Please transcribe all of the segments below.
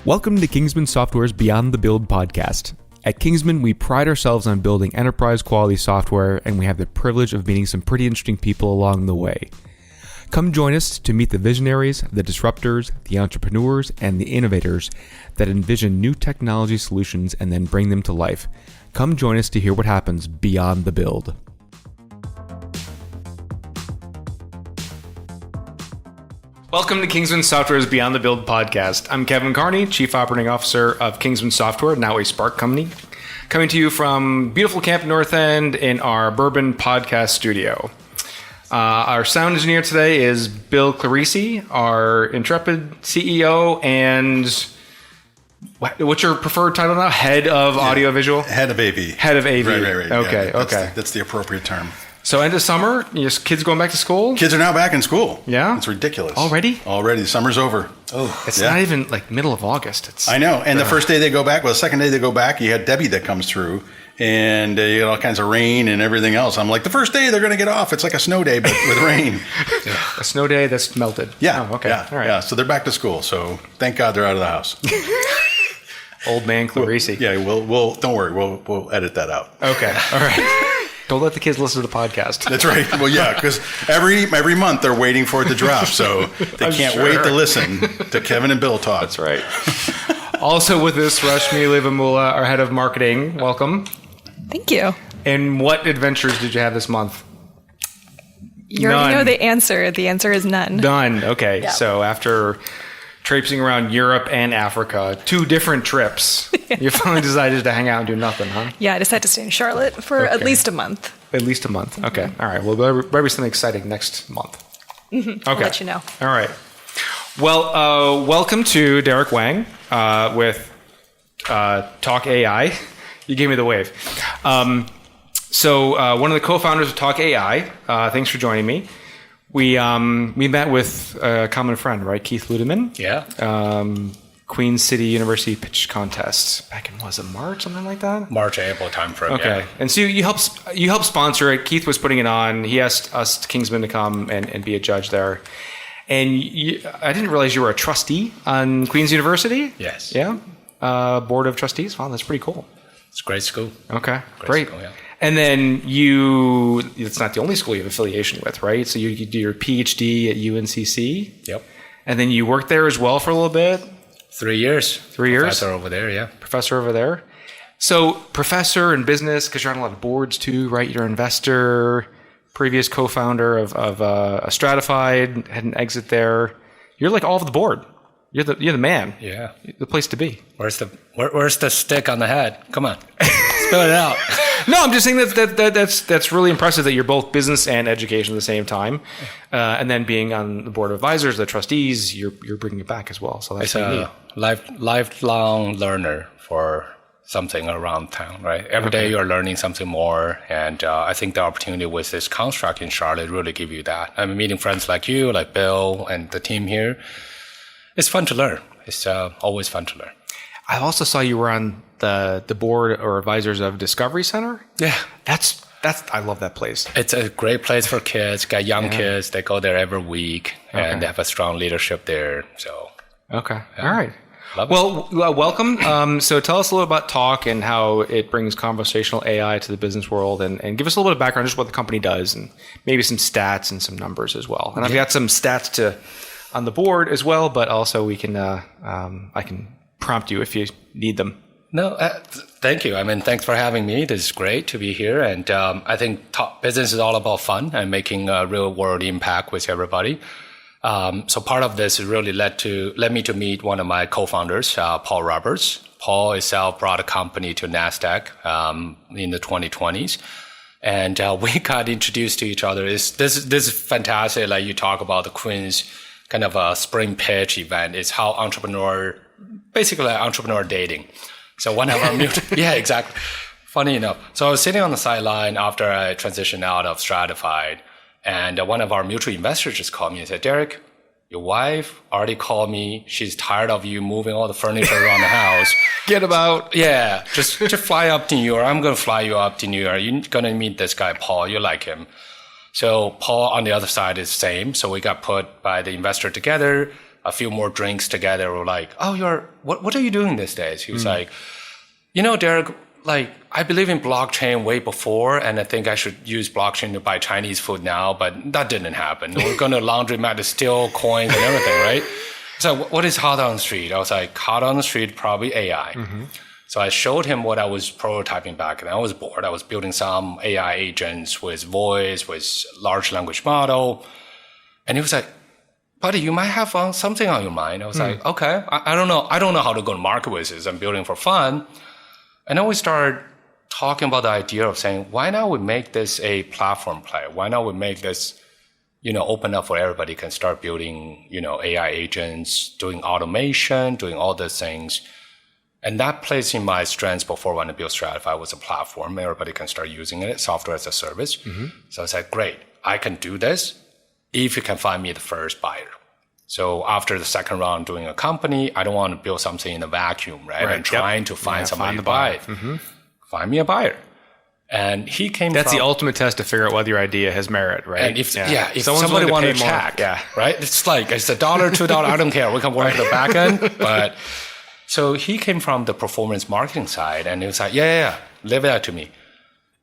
Welcome to Kingsman Software's Beyond the Build podcast. At Kingsman, we pride ourselves on building enterprise-quality software, and we have the privilege of meeting some pretty interesting people along the way. Come join us to meet the visionaries, the disruptors, the entrepreneurs, and the innovators that envision new technology solutions and then bring them to life. Come join us to hear what happens beyond the build. Welcome to Kingsman Software's Beyond the Build podcast. I'm Kevin Carney, Chief Operating Officer of Kingsman Software, now a Spark company, coming to you from beautiful Camp North End in our Bourbon podcast studio. Our sound engineer today is Bill Clarisi, our intrepid CEO, and what's your preferred title now? Head of audiovisual? Head of AV. Head of AV. Right. Okay, Yeah, that's the appropriate term. So end of summer, kids going back to school? Kids are now back in school. Yeah? It's ridiculous. Already? The summer's over. Oh, it's not even like middle of August. I know. And the first day they go back, the second day they go back, you had Debbie that comes through and you got all kinds of rain and everything else. I'm like, the first day they're going to get off. It's like a snow day, but with rain. A snow day that's melted. Yeah. Oh, okay. Yeah. All right. Yeah. So they're back to school. So thank God they're out of the house. Old man Clarisi. We'll don't worry. We'll edit that out. Okay. All right. Don't let the kids listen to the podcast. That's right. Well, yeah, because every month they're waiting for it to drop, so they can't wait to listen to Kevin and Bill talk. That's right. Also with us, Rashmi Livamula, our head of marketing. Welcome. Thank you. And what adventures did you have this month? You already know the answer. The answer is none. None. Okay. Yeah. So after traipsing around Europe and Africa, 2 different trips, you finally decided to hang out and do nothing, huh? Yeah, I decided to stay in Charlotte for at least a month. At least a month. Okay. Mm-hmm. All right. Well, there'll be something exciting next month. Mm-hmm. Okay. I'll let you know. All right. Well, welcome to Derek Wang with Taalk AI. You gave me the wave. So one of the co-founders of Taalk AI. Thanks for joining me. We met with a common friend, right? Keith Ludeman. Yeah. Queen City University pitch contest back in, was it March, something like that? March, April timeframe. Okay. Yeah. And so you helped sponsor it. Keith was putting it on. He asked us Kingsman to come and be a judge there. And I didn't realize you were a trustee on Queen's University. Yes. Yeah. Board of trustees. Wow, that's pretty cool. It's a great school. Okay. Great. School, yeah. And then it's not the only school you have affiliation with, right? So you do your PhD at UNCC. Yep. And then you worked there as well for a little bit. 3 years. 3 years? Professor over there, yeah. Professor over there. So professor in business, because you're on a lot of boards too, right? You're an investor, previous co-founder of Stratified, had an exit there. You're like all over the board. You're the man. Yeah. The place to be. Where's the stick on the head? Come on. Spill it out. No, I'm just saying that's really impressive that you're both business and education at the same time, and then being on the board of advisors, the trustees, you're bringing it back as well. So that's a lifelong learner for something around town, right? Every day you're learning something more, and I think the opportunity with this construct in Charlotte really give you that. I'm meeting friends like you, like Bill, and the team here. It's fun to learn. It's always fun to learn. I also saw you were on the board or advisors of Discovery Center. Yeah. That's I love that place. It's a great place for kids, got young kids. They go there every week and they have a strong leadership there. So. Okay. Yeah. All right. Love it. Welcome. So tell us a little about Taalk and how it brings conversational AI to the business world, and give us a little bit of background, just what the company does, and maybe some stats and some numbers as well. And I've got some stats on the board as well, but also we can I can prompt you if you need them. No, thank you. I mean, thanks for having me. This is great to be here. And I think business is all about fun and making a real world impact with everybody. So part of this really led me to meet one of my co-founders, Paul Roberts. Paul himself brought a company to NASDAQ in the 2020s. And we got introduced to each other. This is fantastic. Like you talk about the Queen's kind of a spring pitch event. It's how entrepreneur dating. So one of our yeah, exactly. Funny enough. So I was sitting on the sideline after I transitioned out of Stratified, and one of our mutual investors just called me and said, Derek, your wife already called me. She's tired of you moving all the furniture around the house. Get about. Yeah, just fly up to New York. I'm going to fly you up to New York. You're going to meet this guy, Paul. You like him. So Paul on the other side is the same. So we got put by the investor together. a few more drinks together. We're like, oh, what are you doing these days? He was like, Derek, like, I believe in blockchain way before, and I think I should use blockchain to buy Chinese food now, but that didn't happen. We're going to laundromat to steal coins and everything, right? So what is hot on the street? I was like, hot on the street, probably AI. So I showed him what I was prototyping back, and I was bored. I was building some AI agents with voice, with large language model. And he was like, buddy, you might have something on your mind. I was like, okay, I don't know. I don't know how to go to market with this. I'm building for fun. And then we started talking about the idea of saying, why not we make this a platform play? Why not we make this, open up for everybody can start building, AI agents, doing automation, doing all these things. And that plays in my strengths before when I built Stratify was a platform. Everybody can start using it, software as a service. So I said, great, I can do this if you can find me the first buyer. So after the second round doing a company, I don't want to build something in a vacuum, right? I'm trying to find somebody to buy it. Find me a buyer. And he came That's the ultimate test to figure out whether your idea has merit, right? And if somebody wanted to check, right? It's like, it's $1, $2, I don't care. We can work the back end. But so he came from the performance marketing side, and he was like, leave that to me.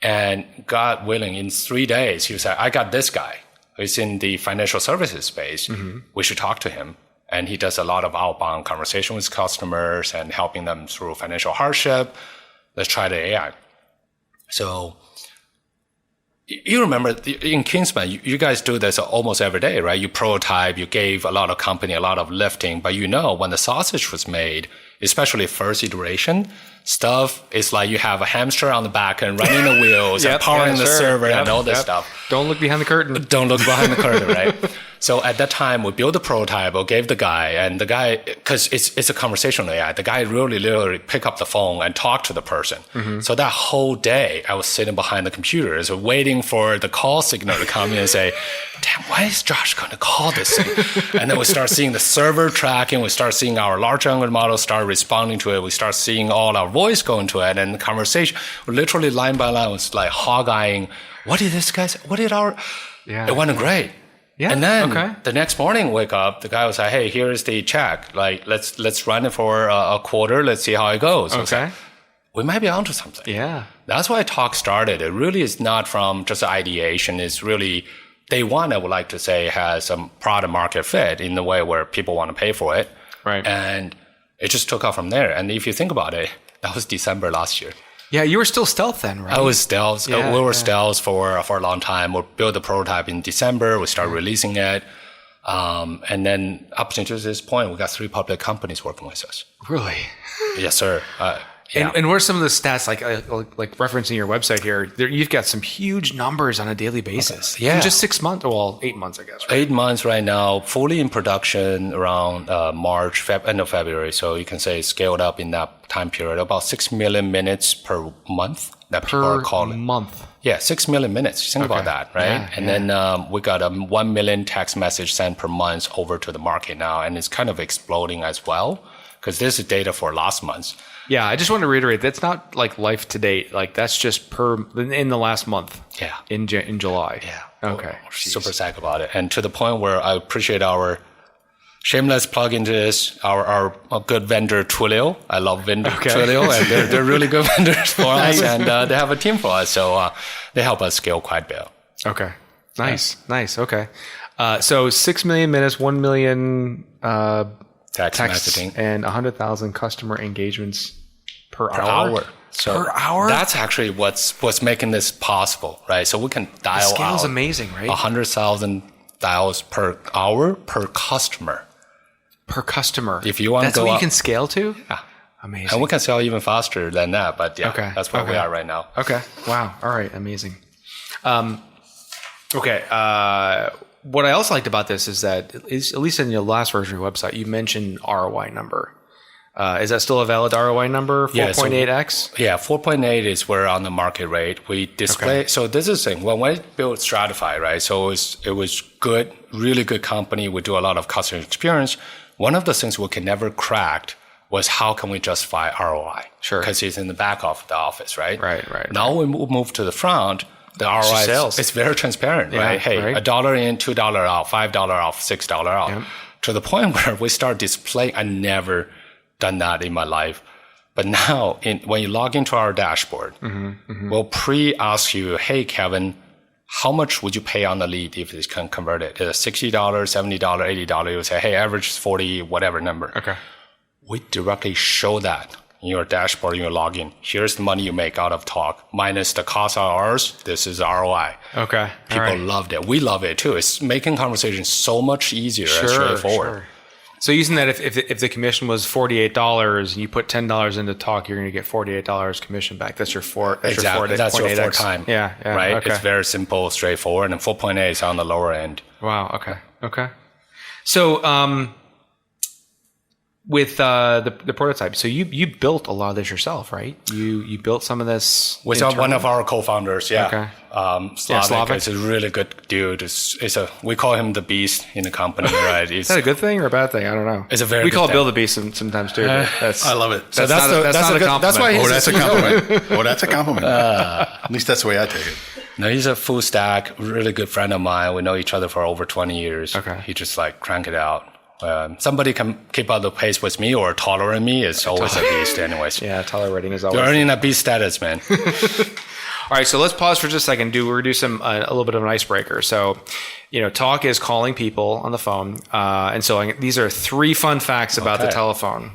And God willing, in 3 days, he was like, I got this guy who's in the financial services space. We should talk to him. And he does a lot of outbound conversation with customers and helping them through financial hardship. Let's try the AI. So you remember in Kingsman, you guys do this almost every day, right? You prototype, you gave a lot of company a lot of lifting, but when the sausage was made, especially first iteration, stuff is like you have a hamster on the back and running the wheels and powering the server and all this stuff. Don't look behind the curtain. Don't look behind the curtain, right? So at that time, we built the prototype, we gave the guy, and the guy, because it's a conversational AI, the guy really literally pick up the phone and talk to the person. So that whole day, I was sitting behind the computers waiting for the call signal to come in and say, damn, why is Josh going to call this thing? And then we start seeing the server tracking, we start seeing our large language model start responding to it, we start seeing all our voice go into it, and the conversation, literally line by line, was like hog-eyeing, what did this guy say? What did our... It went great. Yeah. And then the next morning, wake up, the guy was like, hey, here is the check. Like, let's run it for a quarter. Let's see how it goes. Okay. We might be onto something. Yeah. That's why Taalk started. It really is not from just ideation. It's really day one, I would like to say, has some product market fit in the way where people want to pay for it. Right. And it just took off from there. And if you think about it, that was December last year. Yeah, you were still stealth then, right? I was stealth. We were stealth for a long time. We built the prototype in December. We started releasing it. And then up to this point, we got 3 public companies working with us. Really? Yes, sir. And what are some of the stats, like referencing your website here, you've got some huge numbers on a daily basis. Yeah. In just 6 months, 8 months, I guess. Right? 8 months right now, fully in production around March, end of February. So you can say scaled up in that time period, about 6 million minutes per month that people are calling. Per month? Yeah, 6 million minutes. Think about that, right? Yeah, and then we got 1 million text message sent per month over to the market now. And it's kind of exploding as well, because this is data for last month. Yeah, I just want to reiterate, that's not like life to date. Like that's just in the last month. Yeah. In July. Yeah. Okay. We're super psyched about it. And to the point where I appreciate our shameless plug into this, our good vendor Twilio. I love vendor Twilio, and they're really good vendors for us, and they have a team for us. So they help us scale quite a bit. Okay. Nice. Okay. So 6 million minutes, 1 million text messaging, and 100,000 customer engagements per hour. So per hour? That's actually what's making this possible, right? So we can dial out. The scale's amazing, right? 100,000 dials per hour per customer. Per customer. If you want that's to go what up, you can scale to? Yeah. Amazing. And we can sell even faster than that, but that's where we are right now. Okay. Wow. All right. Amazing. Okay. What I also liked about this is that, at least in your last version of your website, you mentioned ROI number. Is that still a valid ROI number? 4.8x? Yeah, 4.8 is where on the market rate we display. Okay. So this is the thing. When we built Stratify, right? So it was good, really good company. We do a lot of customer experience. One of the things we can never crack was how can we justify ROI? Sure. Because it's in the back of the office, right? Right. Now we move to the front. The ROI sales. It's very transparent, right? Hey, $1 in, $2 out, $5 off, $6 out. Yep. to the point where we start displaying. I never done that in my life. But now, when you log into our dashboard, we'll pre-ask you, hey, Kevin, how much would you pay on the lead if it's converted? Is it $60, $70, $80? You would say, hey, average is 40, whatever number. Okay. We directly show that in your dashboard, in your login. Here's the money you make out of Taalk, minus the cost hours. This is ROI. Okay. People loved it. We love it too. It's making conversations so much easier and straightforward. Sure. So using that, if the commission was $48 and you put $10 into Taalk, you're going to get $48 commission back. That's your Exactly. That's your 4 time. Yeah. Right. Okay. It's very simple, straightforward, and 4.8 is on the lower end. Wow. Okay. So, with the prototype, so you built a lot of this yourself, right? You built some of this with one of our co-founders. Yeah. Okay. Slavic is a really good dude. We call him the beast in the company, right? Is that a good thing or a bad thing? I don't know. It's a very we good call thing. Bill the beast sometimes too. I love it. So that's not a compliment. That's why that's a compliment. That's a compliment. At least that's the way I take it. No, he's a full stack, really good friend of mine. We know each other for over 20 years. Okay. He just crank it out. Somebody can keep up the pace with me or tolerate me. It's always a beast anyways. Yeah, tolerating is always. You're earning a beast status, man. All right, so let's pause for just a second. We're do some a little bit of an icebreaker. So, Taalk is calling people on the phone, and so these are 3 fun facts about the telephone.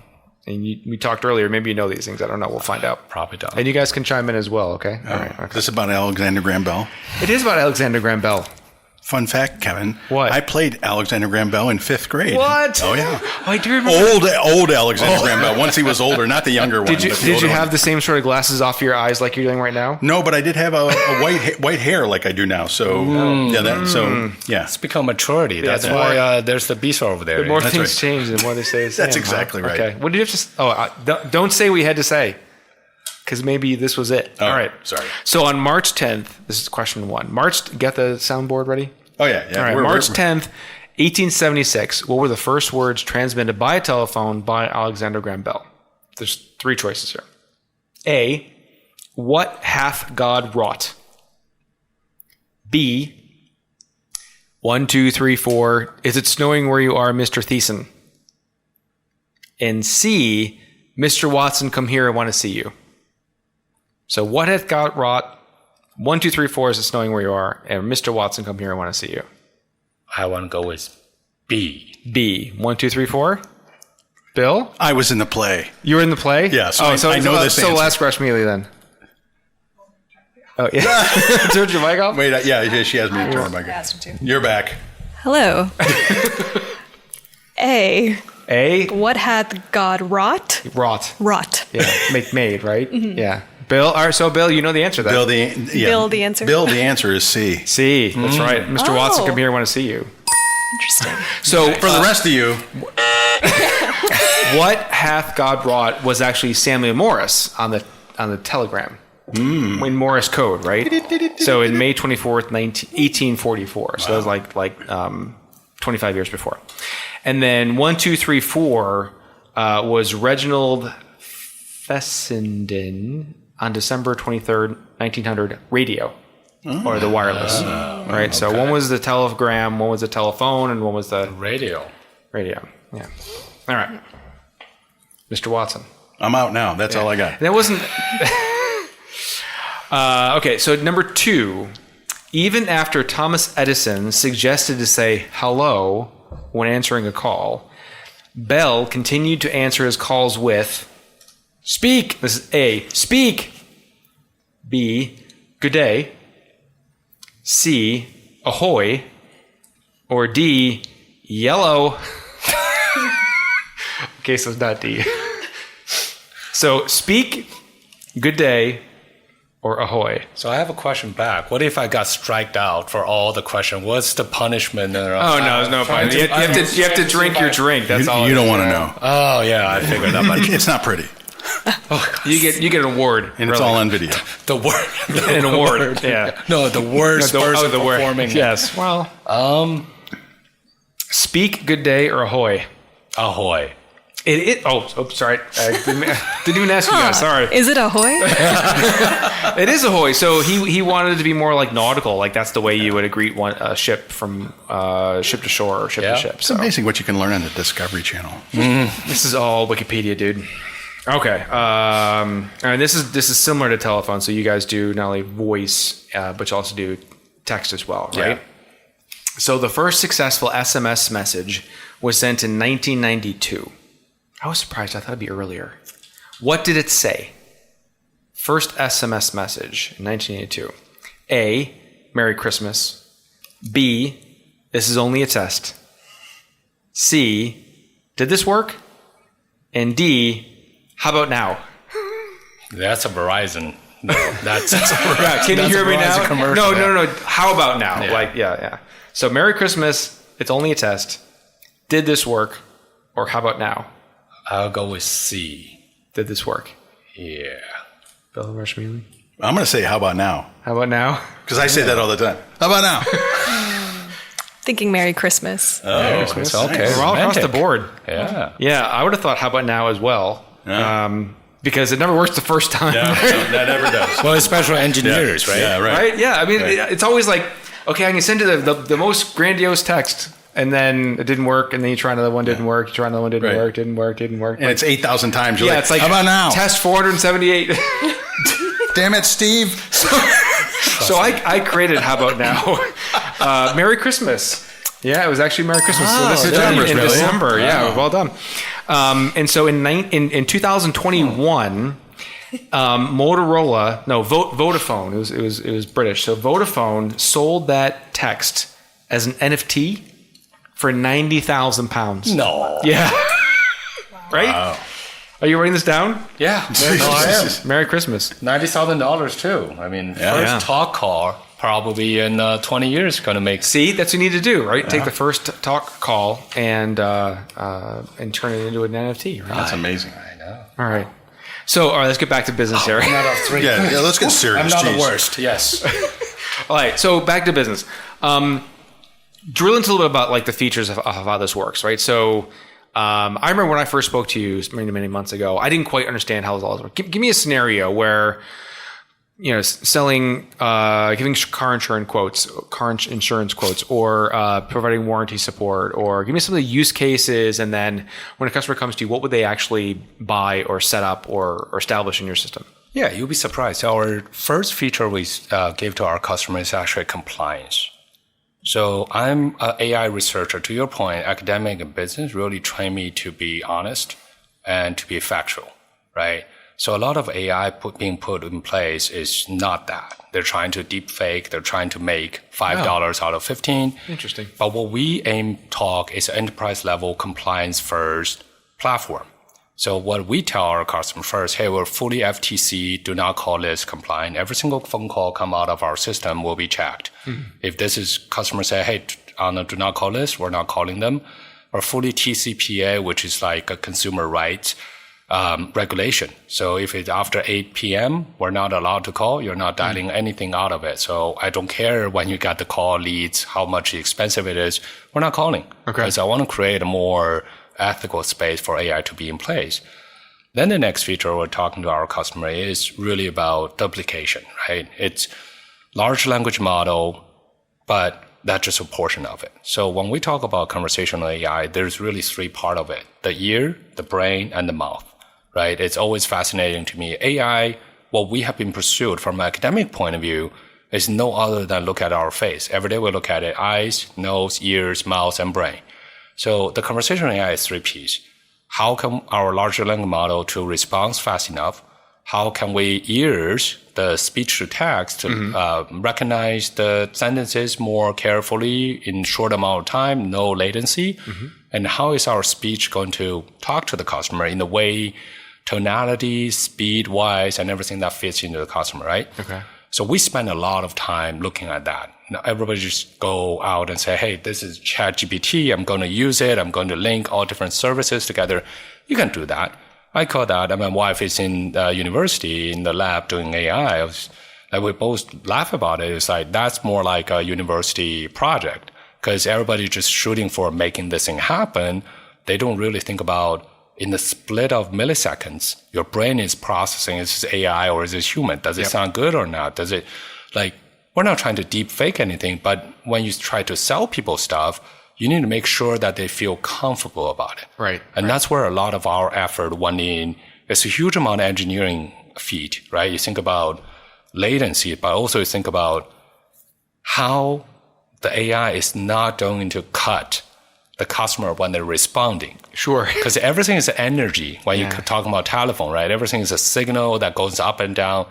And we talked earlier. Maybe you know these things. I don't know. We'll find out. Probably don't. And you guys can chime in as well. Okay. All right. Okay. This is about Alexander Graham Bell. It is about Alexander Graham Bell. Fun fact, Kevin. What? I played Alexander Graham Bell in 5th grade. What? Oh, yeah. Oh, I do remember. Old Alexander Graham Bell. Once he was older, not the younger one. Did you have the same sort of glasses off your eyes like you're doing right now? No, but I did have a white hair like I do now. So, yeah. It's become maturity. That's why there's the beast over there. The more things change, the more they stay the same. That's exactly right. Okay. What did you have to don't say what you had to say. Because maybe this was it. Oh, all right. Sorry. So on March 10th, this is question 1. Get the soundboard ready? Oh, yeah. All right. March 10th, 1876. What were the first words transmitted by a telephone by Alexander Graham Bell? There's 3 choices here. A, what hath God wrought? B, 1, 2, 3, 4. Is it snowing where you are, Mr. Thiessen? And C, Mr. Watson, come here. I want to see you. So what hath God wrought? 1, 2, 3, 4. Is it snowing where you are? And Mr. Watson, come here. I want to see you. I want to go with B. B. 1, 2, 3, 4. Bill? I was in the play. You were in the play? Yeah. So I know this answer. So last question immediately then. Oh, yeah. Turn your mic off? Wait, she has me to turn my mic off. You're back. Hello. A. What hath God wrought? Wrought. Yeah. Made, right? Mm-hmm. Yeah. Bill, all right, so Bill, you know the answer to that. Bill, the answer. Bill, the answer is C. C, that's right. Mr. Watson, come here, I want to see you. Interesting. So for the rest of you, what hath God wrought was actually Samuel Morse on the telegram. In Morse code, right? So in May 24th, 1844. So that was like 25 years before. And then 1, 2, 3, 4 was Reginald Fessenden on December 23rd, 1900, radio, or the wireless, right? So one was the telegram, one was the telephone, and one was the radio. Yeah. All right. Mr. Watson. I'm out now. That's all I got. That wasn't... okay, so number 2, even after Thomas Edison suggested to say hello when answering a call, Bell continued to answer his calls with speak. This is A, speak. B, good day. C, ahoy. Or D, yellow. Okay, so it's not D. So speak, good day, or ahoy. So I have a question back. What if I got striked out for all the question? What's the punishment? No, there's no punishment. You have to drink your drink. That's all. You don't want to know. Oh yeah, I figured that much. It's not pretty. You get an award, and it's all on video. The word, an award. Yeah. No, the worst person performing. Yes. Well. Speak, good day, or ahoy. Ahoy. Sorry. I didn't even ask you guys. Sorry. Is it ahoy? It is ahoy. So he wanted it to be more like nautical. Like that's the way you would greet a ship from ship to shore or ship to ship. It's amazing what you can learn on the Discovery Channel. This is all Wikipedia, dude. Okay. And this is similar to telephone. So you guys do not only voice, but you also do text as well, right? Yeah. So the first successful SMS message was sent in 1992. I was surprised. I thought it'd be earlier. What did it say? First SMS message in 1982. A, Merry Christmas. B, this is only a test. C, did this work? And D, how about now? That's a Verizon. No, that's Can you hear me now? Commercial, no. How about now? Yeah. Yeah. So Merry Christmas. It's only a test. Did this work? Or how about now? I'll go with C. Did this work? Yeah. Bill Rushmealy? I'm going to say, how about now? How about now? Because I say that all the time. How about now? Thinking Merry Christmas. Merry Christmas. Okay. We're all across the board. Yeah. Yeah, I would have thought, how about now as well? Yeah. Because it never works the first time. No, that never does. Well, especially engineers, right? Yeah, right. Right? Yeah. I mean, it's always like, okay, I can send you the most grandiose text. And then it didn't work, and then you try another one, didn't work. You try another one, didn't work. And it's 8,000 times. You're It's like, how about now? Test 478. Damn it, Steve. So I created How About Now? Merry Christmas. Yeah, it was actually Merry Christmas. So this is in December. Yeah, well done. And so in 2021, Vodafone. It was British. So Vodafone sold that text as an NFT for £90,000. No. Yeah. Right? Wow. Are you writing this down? Yeah. No, I am. Merry Christmas. $90,000 too. I mean, Yeah. first talk call probably in 20 years going to make. See, that's what you need to do, right? Take the first talk call and turn it into an NFT. Right? That's amazing. I know. All right. So, all right, let's get back to business here. Out of three. Yeah, let's get serious. I'm not Jeez. the worst. Yes. All right, so back to business. Drill into a little bit about like the features of how this works, right? So I remember when I first spoke to you many months ago, I didn't quite understand how this all works. Give me a scenario where, selling, giving car insurance quotes, or providing warranty support, or give me some of the use cases. And then when a customer comes to you, what would they actually buy or set up or establish in your system? Yeah, you'll be surprised. Our first feature we gave to our customers is actually compliance. So I'm an AI researcher. To your point, academic and business really train me to be honest and to be factual, right? So a lot of AI being put in place is not that. They're trying to deep fake. They're trying to make $5 out of 15. Interesting. But what we aim Taalk is enterprise level compliance first platform. So what we tell our customer first, hey, we're fully FTC, do not call list compliant. Every single phone call come out of our system will be checked. Mm-hmm. If this is customer say, hey, on a do not call list, we're not calling them. Or fully TCPA, which is like a consumer rights regulation. So if it's after 8 p.m., we're not allowed to call. You're not dialing anything out of it. So I don't care when you got the call leads, how much expensive it is. We're not calling. Okay. Because I want to create a more ethical space for AI to be in place. Then the next feature we're talking to our customer is really about duplication, right? It's large language model, but that's just a portion of it. So when we talk about conversational AI, there's really three parts of it: the ear, the brain, and the mouth, right? It's always fascinating to me. AI, what we have been pursued from an academic point of view is no other than look at our face. Every day we look at it: eyes, nose, ears, mouth, and brain. So the conversational AI is three P's. How can our large language model to respond fast enough? How can we use the speech to text to recognize the sentences more carefully in short amount of time, no latency? Mm-hmm. And how is our speech going to talk to the customer in the way, tonality, speed-wise, and everything that fits into the customer, right? Okay. So we spend a lot of time looking at that. Now everybody just go out and say, hey, this is ChatGPT. I'm going to use it. I'm going to link all different services together. You can do that. I call that, and my wife is in university in the lab doing AI. We both laugh about it. It's like, that's more like a university project because everybody's just shooting for making this thing happen. They don't really think about in the split of milliseconds, your brain is processing, is this AI or is this human? Does it sound good or not? Does it, like, we're not trying to deep fake anything, but when you try to sell people stuff, you need to make sure that they feel comfortable about it. Right. And that's where a lot of our effort went in. It's a huge amount of engineering feat, right? You think about latency, but also you think about how the AI is not going to cut the customer when they're responding. Sure. Because everything is energy. When you're talking about telephone, right? Everything is a signal that goes up and down.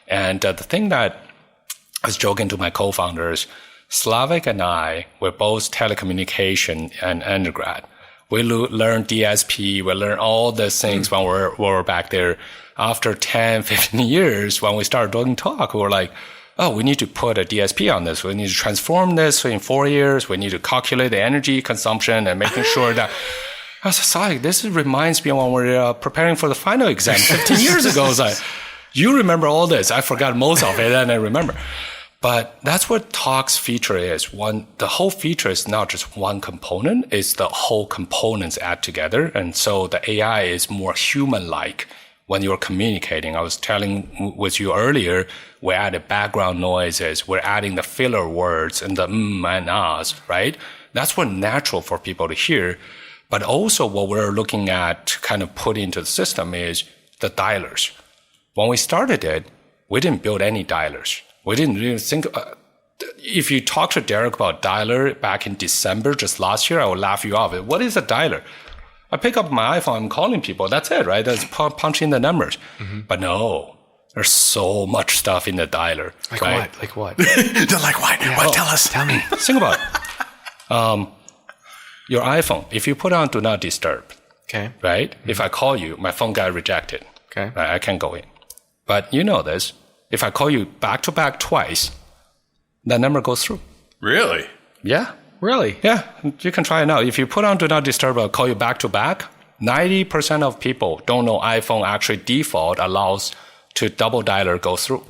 And the thing that I was joking to my co-founders, Slavik and I were both telecommunication and undergrad. We learned DSP, we learned all these things when we were back there. After 10, 15 years, when we started doing Taalk, we were like, oh, we need to put a DSP on this. We need to transform this in 4 years. We need to calculate the energy consumption and making sure that... I was like, this reminds me when we were preparing for the final exam 15 years ago. I was like, you remember all this. I forgot most of it, and I remember. But that's what Taalk's feature is. The whole feature is not just one component, it's the whole components add together. And so the AI is more human-like when you're communicating. I was telling with you earlier, we added background noises, we're adding the filler words and the and ahs, right? That's what natural for people to hear. But also what we're looking at to kind of put into the system is the dialers. When we started it, we didn't build any dialers. We didn't really think, if you talk to Derek about dialer back in December, just last year, I would laugh you off. What is a dialer? I pick up my iPhone, I'm calling people. That's it, right? That's punching the numbers. Mm-hmm. But no, there's so much stuff in the dialer. Like right? what? Like what? Like what? Yeah. What? Tell us. Tell me. Think about it. Your iPhone, if you put on Do Not Disturb, okay, right? Mm-hmm. If I call you, my phone got rejected. Okay. Right? I can't go in. But you know this. If I call you back to back twice, that number goes through. Really? Yeah. Really? Yeah. You can try it now. If you put on Do Not Disturb, I'll call you back to back. 90% of people don't know iPhone actually default allows to double dialer go through.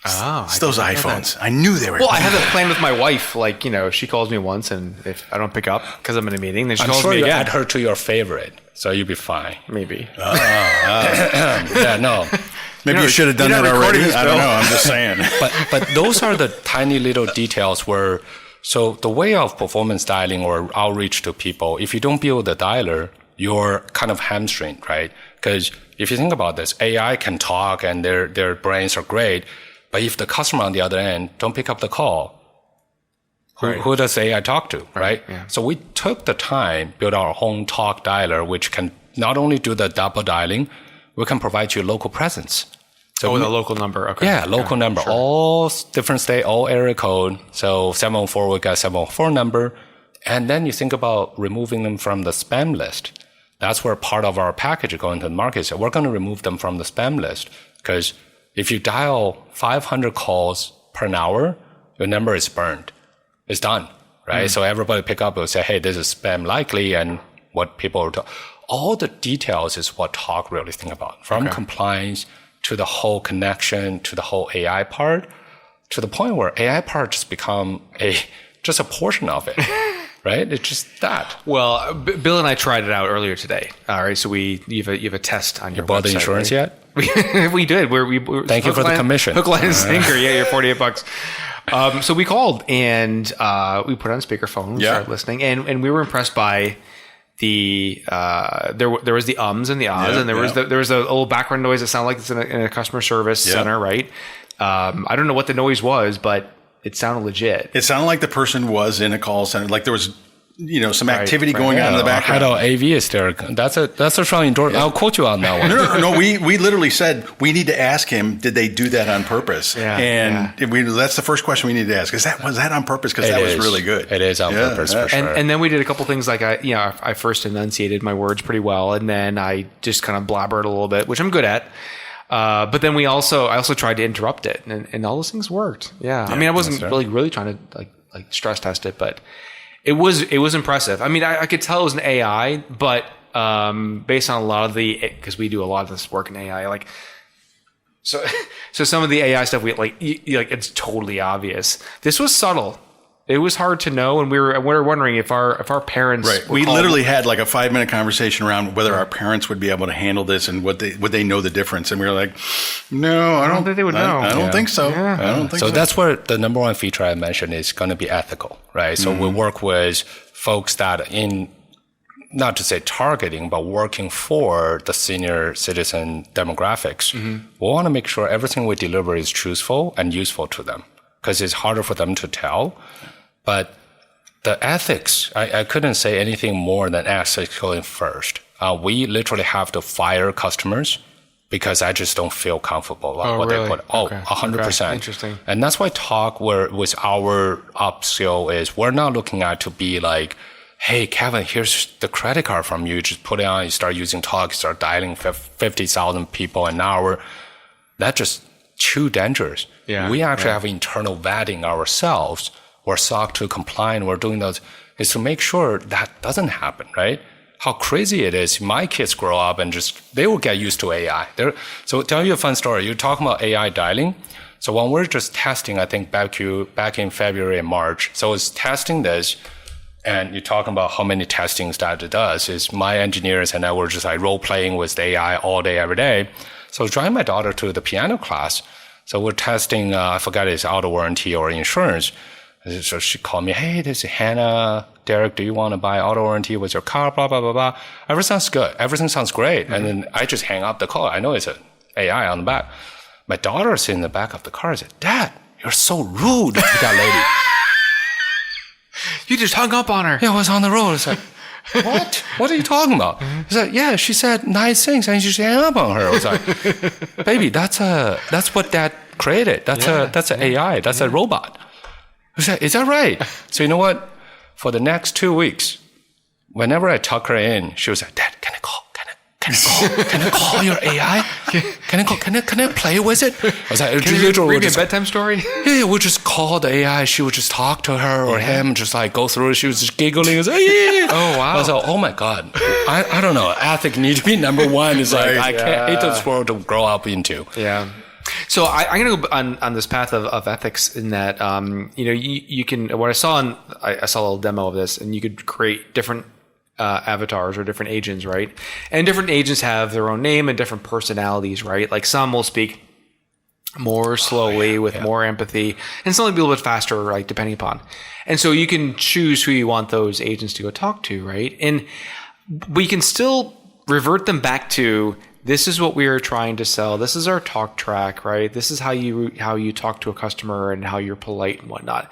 Oh, it's those iPhones. I knew they were. Well, I have that plan with my wife. Like, she calls me once, and if I don't pick up because I'm in a meeting, then she calls me you again. add her to your favorite, so you'll be fine. Maybe. Yeah, no. Maybe you should have done that already. I don't know. I'm just saying. But those are the tiny little details where, so the way of performance dialing or outreach to people, if you don't build the dialer, you're kind of hamstringed, right? Because if you think about this, AI can talk and their brains are great. But if the customer on the other end don't pick up the call, who does AI talk to, right? Yeah. So we took the time, built our own Taalk dialer, which can not only do the double dialing, we can provide you local presence. So the local number, okay. Yeah, local number, sure. All different state, all area code. So 704, we got 704 number. And then you think about removing them from the spam list. That's where part of our package going to the market. So we're going to remove them from the spam list because if you dial 500 calls per hour, your number is burned. It's done, right? So everybody pick up and say, hey, this is spam likely and what people are talking. All the details is what Taalk really think about. From compliance to the whole connection to the whole AI part, to the point where AI part just become just a portion of it. Right? It's just that. Well, Bill and I tried it out earlier today. All right. So you have a test on your website. You bought the insurance yet? We did. Thank you for the commission. Hook, line, and sinker. Yeah, you're $48. So we called and we put on speakerphone and started listening. And we were impressed by the there was the ums and the ahs, and there was a little background noise that sounded like it's in a customer service center, right? I don't know what the noise was, but it sounded legit. It sounded like the person was in a call center. Like there was, some activity going on in the background. I had AV is there. That's a strong endorsement. I'll quote you on that one. No. We literally said we need to ask him, did they do that on purpose? Yeah, and that's the first question we need to ask. Was that on purpose? Because that was really good. It is on purpose for sure. And then we did a couple things like I first enunciated my words pretty well, and then I just kind of blabbered a little bit, which I'm good at. But then I also tried to interrupt it, and all those things worked. Yeah. I mean, I wasn't really trying to like stress test it, but it was impressive. I mean, I could tell it was an AI, but based on a lot of because we do a lot of this work in AI, so some of the AI stuff it's totally obvious. This was subtle. It was hard to know, and we were wondering if our parents. Right. We literally had like a 5-minute conversation around whether our parents would be able to handle this and would they know the difference. And we were like, no, I don't think they would know. I don't think so. Yeah. I don't think so. So that's where the number one feature I mentioned is going to be ethical, right? So we work with folks that not to say targeting, but working for the senior citizen demographics. We want to make sure everything we deliver is truthful and useful to them, because it's harder for them to tell. But the ethics, I couldn't say anything more than ethics going first. We literally have to fire customers because I just don't feel comfortable about what really? they put. 100%. Okay. Interesting. And that's why Taalk, with our upskill, is we're not looking at to be like, hey, Kevin, here's the credit card from you. Just put it on, you start using Taalk, you start dialing 50,000 people an hour. That's just too dangerous. Yeah. We actually have internal vetting ourselves. We're SOC 2 compliant. We're doing those is to make sure that doesn't happen, right? How crazy it is. My kids grow up and they will get used to AI. So tell you a fun story. You're talking about AI dialing. So when we're just testing, I think back in February and March. So it's testing this, and you're talking about how many testings that it does. Is my engineers and I were just like role playing with the AI all day, every day. So I was driving my daughter to the piano class. So we're testing, I forgot it's auto warranty or insurance. So she called me, hey, this is Hannah. Derek, do you want to buy auto warranty with your car? Blah, blah, blah, blah. Everything sounds good. Everything sounds great. And then I just hang up the call. I know it's an AI on the back. My daughter sitting in the back of the car and said, Dad, you're so rude to that lady. You just hung up on her. Yeah, I was on the road. It's like, what? What are you talking about? He's like, yeah, she said nice things and you just hang up on her. I was like, baby, that's what Dad created. That's an AI. That's a robot. I said, is that right? So you know what? For the next 2 weeks, whenever I tuck her in, she was like, Dad, can I call your AI? Can I play with it? I was like, Can you read me a bedtime story? Yeah, we'll just call the AI. She would just talk to her or him, just like go through it. She was just giggling. I was like, yeah. Oh, wow. I was like, oh my God. I don't know. Ethic need to be number one. It's like, I can't hate this world to grow up into. Yeah. So I'm going to go on this path of ethics in that, you can, what I saw a little demo of this, and you could create different avatars or different agents, right? And different agents have their own name and different personalities, right? Like some will speak more slowly with more empathy, and some will be a little bit faster, right? Depending upon. And so you can choose who you want those agents to go talk to, right? And we can still revert them back to, this is what we are trying to sell. This is our talk track, right? This is how you talk to a customer and how you're polite and whatnot.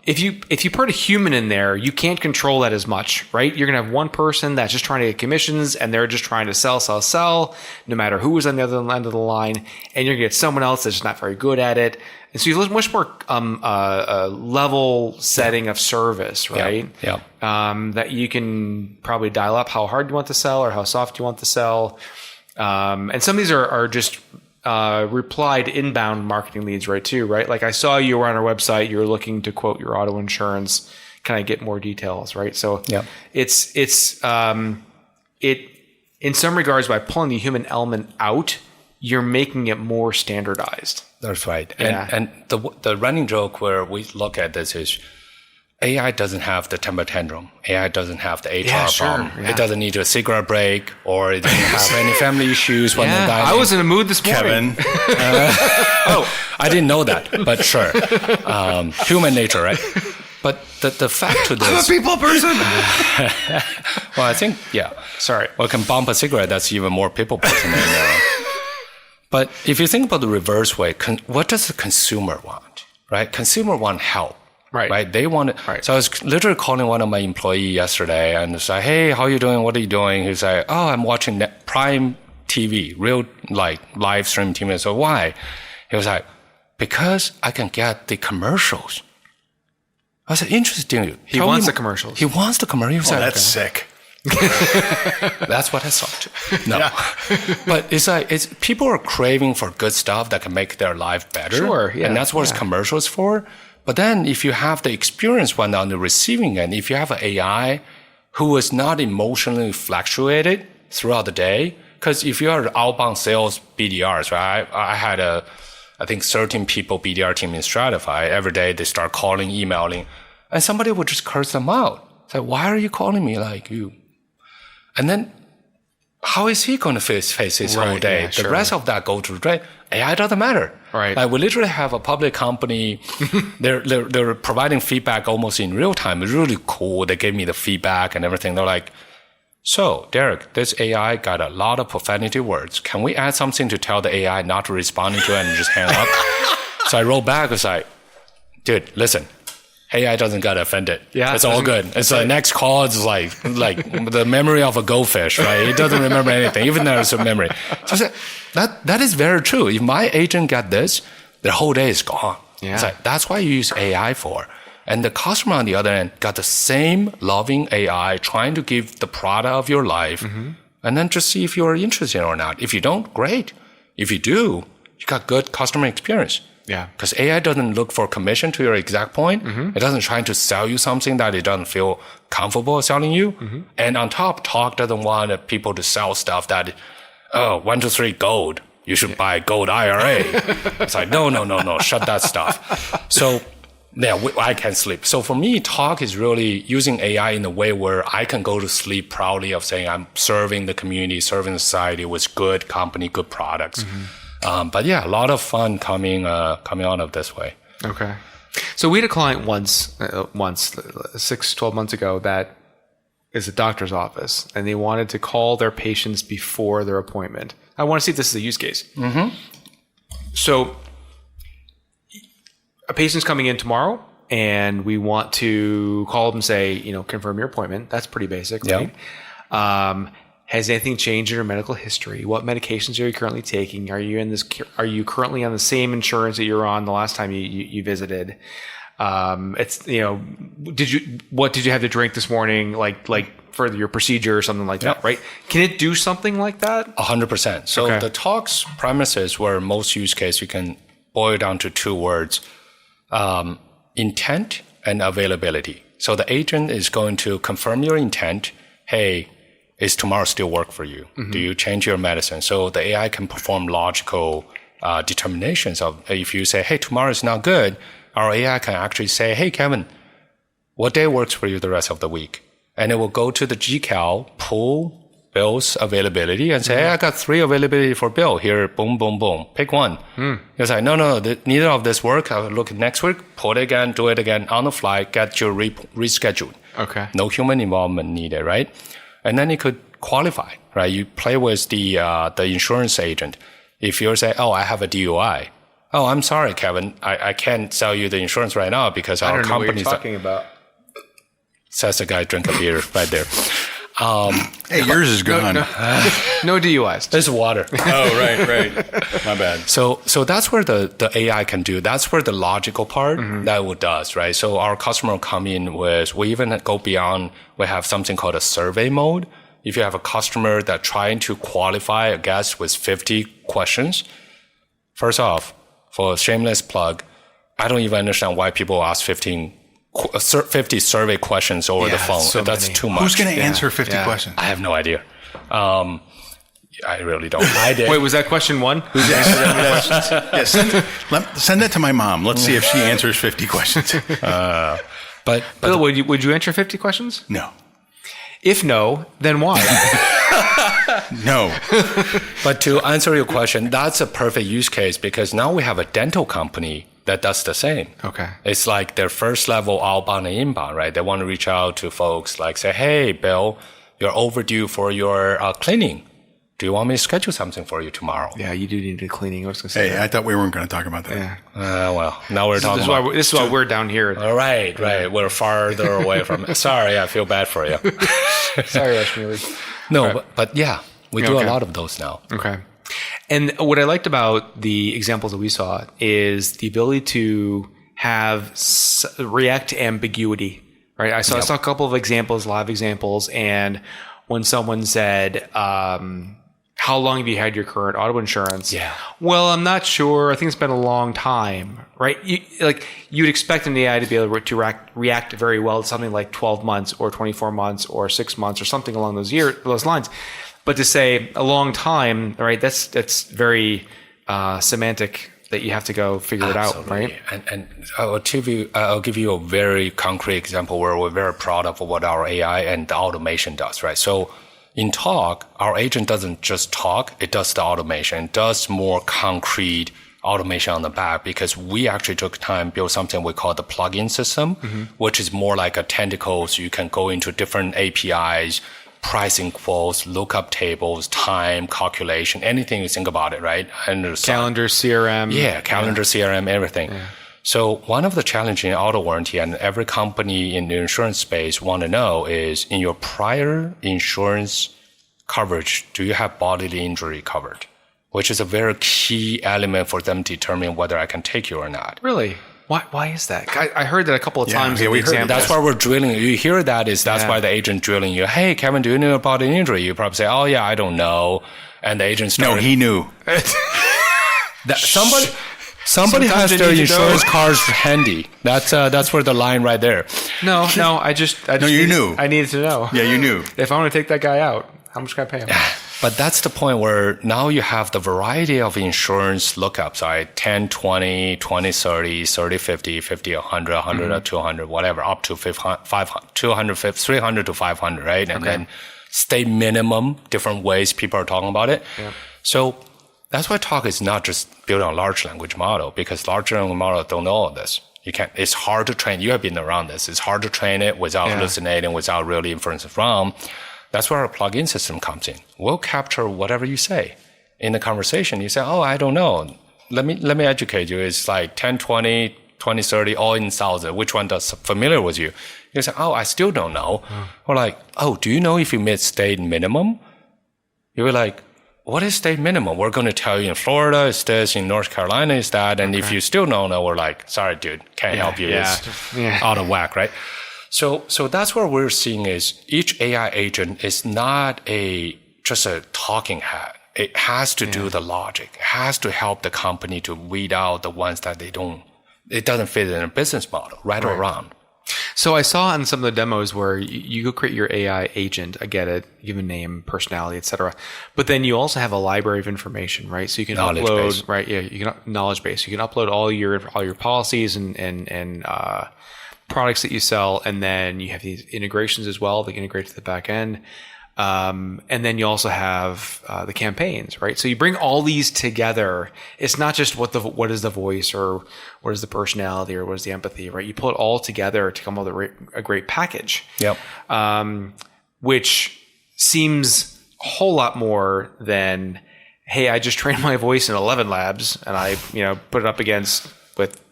If you put a human in there, you can't control that as much, right? You're going to have one person that's just trying to get commissions and they're just trying to sell, no matter who is on the other end of the line. And you're going to get someone else that's just not very good at it. And so you have much more level setting of service, right? Yeah. That you can probably dial up how hard you want to sell or how soft you want to sell. And some of these are just replied inbound marketing leads, right? Too, right? Like I saw you were on our website, you were looking to quote your auto insurance. Can I get more details, right? So it's in some regards, by pulling the human element out, you're making it more standardized. That's right. Yeah. And the running joke where we look at this is AI doesn't have the temper tantrum. AI doesn't have the HR problem. Yeah. It doesn't need a cigarette break, or it doesn't have any family issues when they're dining. I was in a mood this morning. Kevin. I didn't know that, but sure. Human nature, right? But the fact to this... I'm a people person! Well, I think, Sorry. Well, can bump a cigarette, that's even more people person than But if you think about the reverse way, what does the consumer want, right? Consumer want help. Right. They want it. Right. So I was literally calling one of my employees yesterday and it's like, hey, how are you doing? What are you doing? He's like, oh, I'm watching Prime TV, real like live stream TV. So why? He was like, because I can get the commercials. I said, interesting. He wants the commercials. He wants the commercials. That's sick. That's what I thought. No. But it's like, people are craving for good stuff that can make their life better. Sure. Yeah. And that's what commercials for. But then if you have the experience when on the receiving end, if you have an AI who is not emotionally fluctuated throughout the day, because if you are outbound sales BDRs, right? I had I think certain people, BDR team in Stratify, every day they start calling, emailing, and somebody would just curse them out. It's like, why are you calling me like you? And then how is he going to face his whole day? Yeah, the rest of that go to the AI doesn't matter. Right. Like we literally have a public company. they're providing feedback almost in real time. It's really cool. They gave me the feedback and everything. They're like, so Derek, this AI got a lot of profanity words. Can we add something to tell the AI not to respond to it and just hang up? So I wrote back. It's like, dude, listen. AI doesn't get offended. Yeah, it's all good. It's like next call is like the memory of a goldfish, right? It doesn't remember anything, even though it's a memory. So I said, that is very true. If my agent got this, their whole day is gone. Yeah. It's like that's why you use AI for. And the customer on the other end got the same loving AI trying to give the product of your life, and then just see if you're interested or not. If you don't, great. If you do, you got good customer experience. Yeah. Because AI doesn't look for commission to your exact point. It doesn't try to sell you something that it doesn't feel comfortable selling you. And on top, Taalk doesn't want people to sell stuff that, 1, 2, 3 gold. You should buy gold IRA. It's like, no, shut that stuff. So yeah, I can't sleep. So for me, Taalk is really using AI in a way where I can go to sleep proudly of saying I'm serving the community, serving the society with good company, good products. But yeah, a lot of fun coming out of this way. Okay. So we had a client once 12 months ago that is a doctor's office, and they wanted to call their patients before their appointment. I want to see if this is a use case. So a patient's coming in tomorrow, and we want to call them and say, confirm your appointment. That's pretty basic, right? Has anything changed in your medical history? What medications are you currently taking? Are you currently on the same insurance that you were on the last time you visited? What did you have to drink this morning? Like for your procedure or something like that, right? Can it do something like that? 100%. So the Taalk's premises were most use case, you can boil it down to 2 words, intent and availability. So the agent is going to confirm your intent. Hey, is tomorrow still work for you? Do you change your medicine? So the AI can perform logical determinations of if you say, hey, tomorrow is not good, our AI can actually say, hey, Kevin, what day works for you the rest of the week? And it will go to the GCal, pull Bill's availability and say, hey, I got 3 availability for Bill. Here, boom, boom, boom. Pick one. It's like, no, neither of this work. I'll look at next week, pull it again, do it again on the fly, get you rescheduled. Okay. No human involvement needed, right? And then it could qualify, right? You play with the insurance agent. If you say, oh, I have a DUI. Oh, I'm sorry, Kevin. I can't sell you the insurance right now because our company's... I don't know what you're talking about. Says the guy drink a beer right there. Hey, yours is gone. No DUIs. There's water. Oh, right. My bad. So that's where the AI can do. That's where the logical part that it does, right? So our customer will come in with, we even go beyond, we have something called a survey mode. If you have a customer that trying to qualify a guest with 50 questions, first off, for a shameless plug, I don't even understand why people ask 50 survey questions over the phone. So that's too much. Who's going to answer 50 questions? I have no idea. I really don't. I did. Wait, was that question 1? Who's answered that questions? Yeah, send that to my mom. Let's see if she answers 50 questions. But Bill, would you answer 50 questions? No. If no, then why? No. But to answer your question, that's a perfect use case because now we have a dental company that does the same. Okay. It's like their first level outbound and inbound, right? They want to reach out to folks like say, hey, Bill, you're overdue for your cleaning. Do you want me to schedule something for you tomorrow? Yeah, you do need a cleaning. I was going to say that. I thought we weren't going to talk about that. Yeah. Well, now we're talking about... This is why we're down here. Right. We're farther away from it. Sorry, I feel bad for you. Sorry, Rashmili. No, right. but yeah, we do a lot of those now. Okay. And what I liked about the examples that we saw is the ability to have react to ambiguity, right? I saw a couple of examples, live examples, and when someone said, how long have you had your current auto insurance? Yeah. Well, I'm not sure. I think it's been a long time, right? You'd expect an AI to be able to react very well to something like 12 months or 24 months or 6 months or something along those lines. But to say a long time, right? That's very semantic that you have to go figure it out, right? And I'll give you a very concrete example where we're very proud of what our AI and the automation does, right? So in Taalk, our agent doesn't just talk, it does the automation, it does more concrete automation on the back, because we actually took time, build something we call the plugin system, which is more like a tentacle. So you can go into different APIs, pricing quotes, lookup tables, time, calculation, anything you think about it, right? And calendar, CRM. Yeah, calendar, CRM, everything. Yeah. So one of the challenges in auto warranty, and every company in the insurance space want to know, is in your prior insurance coverage, do you have bodily injury covered? Which is a very key element for them to determine whether I can take you or not. Really? Why is that? I heard that a couple of times. Yeah, we heard that's why we're drilling. You hear that's why the agent drilling you. Hey, Kevin, do you know about an injury? You probably say, oh yeah, I don't know. And the agent started. No, he knew. Somebody has their insurance cards handy. That's where the line right there. No, I just you knew. I needed to know. Yeah, you knew. If I want to take that guy out, how much can I pay him? But that's the point where now you have the variety of insurance lookups, right? 10, 20, 20, 30, 30, 50, 50, 100, 100, 200, whatever, up to 500, 200, 300 to 500, right? And then state minimum, different ways people are talking about it. Yeah. So that's why Taalk is not just built on large language model, because large language model don't know all this. It's hard to train. You have been around this. It's hard to train it without hallucinating, without really inferencing from. That's where our plugin system comes in. We'll capture whatever you say. In the conversation, you say, oh, I don't know. Let me educate you. It's like 10, 20, 20, 30, all in 1,000. Which one does familiar with you? You say, oh, I still don't know. Or like, oh, do you know if you meet state minimum? You're like, what is state minimum? We're going to tell you in Florida it's this, in North Carolina it's that. And if you still don't know, we're like, sorry, dude, can't help you. It's out of whack, right? So that's what we're seeing is each AI agent is not just a talking head. It has to do the logic. It has to help the company to weed out the ones that it doesn't fit in a business model, right or wrong. So I saw in some of the demos where you go create your AI agent. I get it. Give a name, personality, etc. But then you also have a library of information, right? So you can upload, right? Yeah, you can knowledge base. You can upload all your policies and products that you sell, and then you have these integrations as well. They integrate to the back end. And then you also have the campaigns, right? So you bring all these together. It's not just what is the voice, or what is the personality, or what is the empathy, right? You pull it all together to come up with a great package. Yep. Which seems a whole lot more than, hey, I just trained my voice in 11 labs and I put it up against with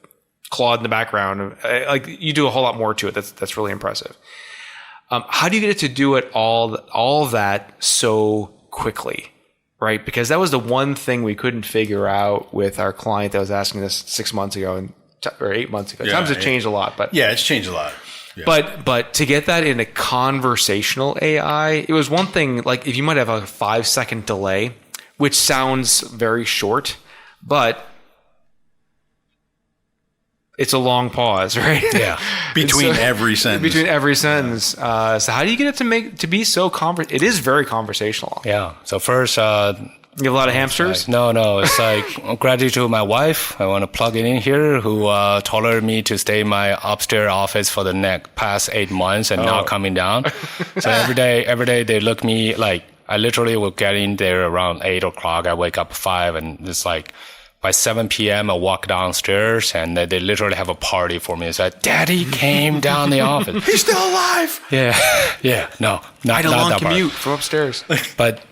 Claude in the background. Like, you do a whole lot more to it. That's really impressive. How do you get it to do it all of that so quickly, right? Because that was the one thing we couldn't figure out with our client that was asking us 6 months ago or 8 months ago. Times have changed a lot, but it's changed a lot. Yeah. But to get that in a conversational AI, it was one thing. Like, if you might have a 5-second delay, which sounds very short, but it's a long pause, right? Yeah. Between every sentence. So how do you get it to be so it is very conversational. Yeah. So first, you have a lot of hamsters? No. It's like gratitude to my wife. I want to plug it in here, who tolerated me to stay in my upstairs office for the past 8 months and not coming down. So every day they look me like, I literally will get in there around 8 o'clock. I wake up at 5, and it's like, by 7 p.m., I walk downstairs, and they literally have a party for me. It's like, Daddy came down the office. He's still alive. Yeah. No, not I had a long that commute part. from upstairs. But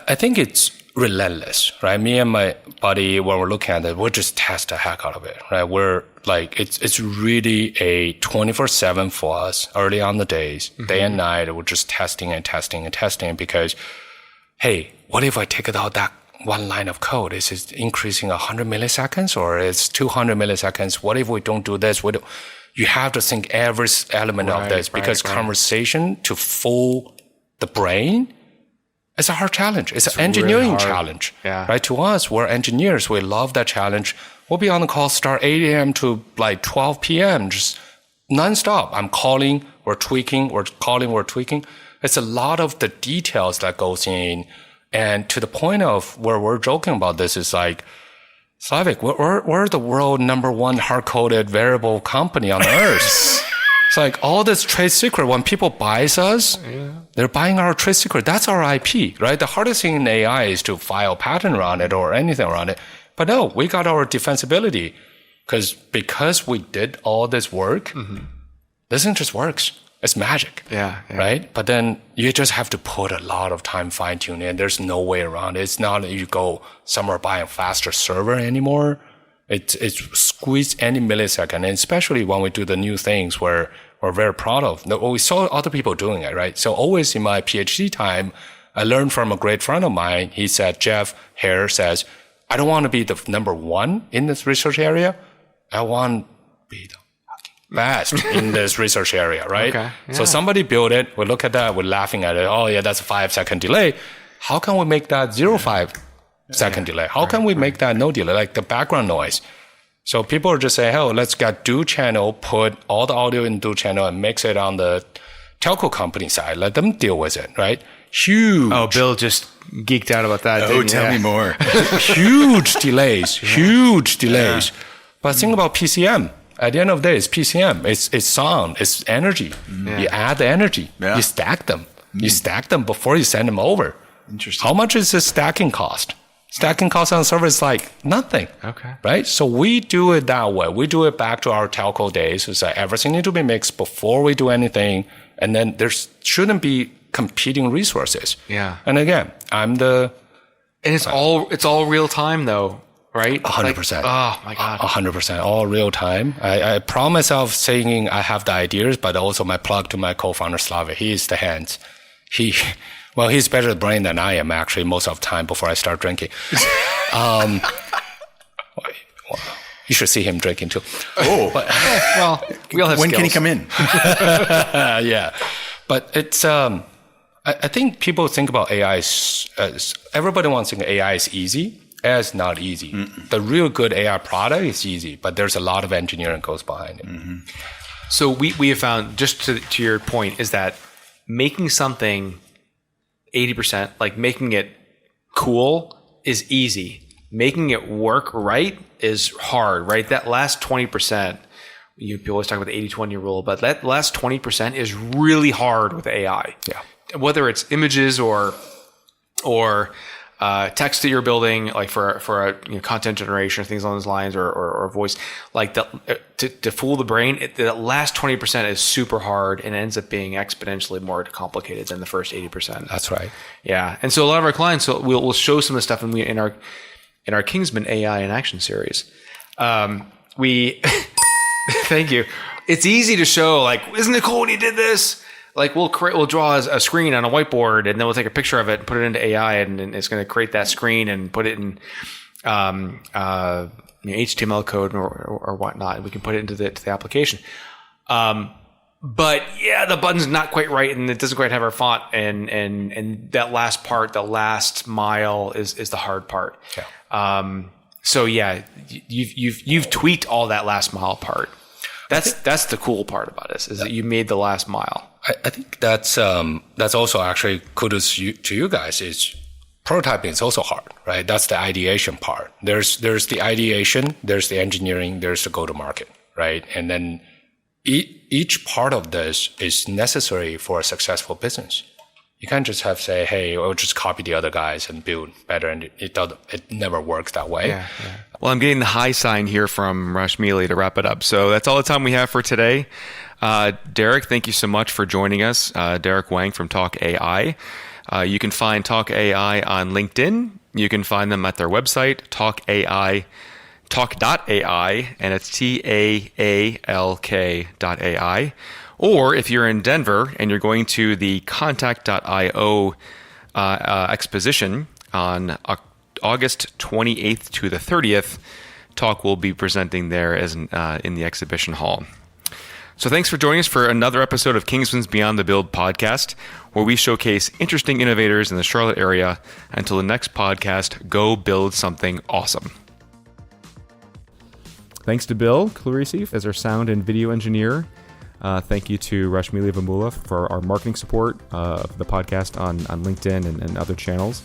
I think it's relentless, right? Me and my buddy, when we're looking at it, we'll just test the heck out of it, right? We're like, it's really a 24/7 for us early on the days, day and night. We're just testing because, hey, what if I take it out that one line of code? Is it increasing 100 milliseconds or is 200 milliseconds? What if we don't do this? You have to think every element of this, because conversation to fool the brain is a hard challenge. It's an engineering challenge, right? To us, we're engineers. We love that challenge. We'll be on the call, start 8 a.m. to like 12 p.m., just nonstop. I'm calling, we're tweaking, we're calling, we're tweaking. It's a lot of the details that goes in. And to the point of where we're joking about this is like, Slavic, we're the world #1 hard-coded variable company on earth. It's like all this trade secret. When people buy us, they're buying our trade secret. That's our IP, right? The hardest thing in AI is to file patent around it or anything around it. But no, we got our defensibility because we did all this work. This thing just works. It's magic. Yeah. Right? But then you just have to put a lot of time fine-tuning it. There's no way around it. It's not that you go somewhere buy a faster server anymore. It's squeezed any millisecond. And especially when we do the new things we're very proud of. We saw other people doing it, right? So always in my PhD time, I learned from a great friend of mine. He said, Jeff Hare says, I don't want to be the #1 in this research area. I want to be the best in this research area, right? Okay, yeah. So somebody built it. We look at that. We're laughing at it. Oh, yeah, that's a 5-second delay. How can we make that 0.5-second delay? How can we make that no delay, like the background noise? So people are just saying, oh, let's get dual channel, put all the audio in dual channel and mix it on the telco company side. Let them deal with it, right? Huge. Oh, Bill just geeked out about that. Oh, tell me more. Huge delays. Yeah. But think about PCM. At the end of the day, it's PCM. It's sound. It's energy. You add the energy. Yeah. You stack them. You stack them before you send them over. Interesting. How much is the stacking cost? Stacking cost on a server is like nothing. Okay. Right? So we do it that way. We do it back to our telco days. It's like everything needs to be mixed before we do anything. And then there shouldn't be competing resources. Yeah. And again, And it's all real time though, right? 100%. Oh my God. 100%. All real time. I proud myself saying I have the ideas, but also my plug to my co-founder, Slavic. He is the hands. He's better brain than I am actually most of the time before I start drinking. You should see him drinking too. Oh, Well, we all have when skills. can he come in? Yeah. But it's, I think people think about AI as everybody wants to think AI is easy. AI is not easy. The real good AI product is easy, but there's a lot of engineering goes behind it. So we have found, just to your point, is that making something 80%, like making it cool, is easy. Making it work right is hard, right? That last 20%, people always talk about the 80-20 rule, but that last 20% is really hard with AI. Yeah. Whether it's images or text that you're building, like for content generation or things along those lines, or voice, like to fool the brain, that last 20% is super hard and ends up being exponentially more complicated than the first 80%. That's right. Yeah, and so a lot of our clients, so we'll show some of the stuff in our Kingsman AI in Action series. We thank you. It's easy to show, like, isn't it cool when you did this? Like we'll draw a screen on a whiteboard, and then we'll take a picture of it and put it into AI, and it's going to create that screen and put it in HTML code or whatnot, and we can put it into the application. But yeah, the button's not quite right, and it doesn't quite have our font, and that last part, the last mile, is the hard part. Yeah. So yeah, you've tweaked all that last mile part. That's the cool part about this, is that you made the last mile. I think that's also actually kudos to you guys. Is prototyping is also hard, right? That's the ideation part. There's the ideation, there's the engineering, there's the go-to-market, right? And then each part of this is necessary for a successful business. You can't just say, hey, we'll just copy the other guys and build better, and it never works that way. Yeah. Well, I'm getting the high sign here from Rashmili to wrap it up. So that's all the time we have for today. Derek, thank you so much for joining us. Derek Wang from Taalk AI. You can find Taalk AI on LinkedIn. You can find them at their website, Taalk.ai, and it's TAALK.ai. Or if you're in Denver and you're going to the Contact.io exposition on August 28th to the 30th, Taalk will be presenting there as in the exhibition hall. So thanks for joining us for another episode of Kingsman's Beyond the Build podcast, where we showcase interesting innovators in the Charlotte area. Until the next podcast, go build something awesome. Thanks to Bill Clarisi as our sound and video engineer. Thank you to Rashmili Vamula for our marketing support of the podcast on LinkedIn and other channels.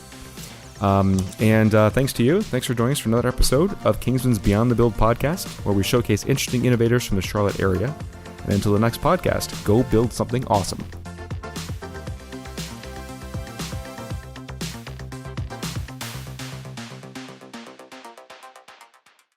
And thanks to you. Thanks for joining us for another episode of Kingsman's Beyond the Build podcast, where we showcase interesting innovators from the Charlotte area. And until the next podcast, go build something awesome.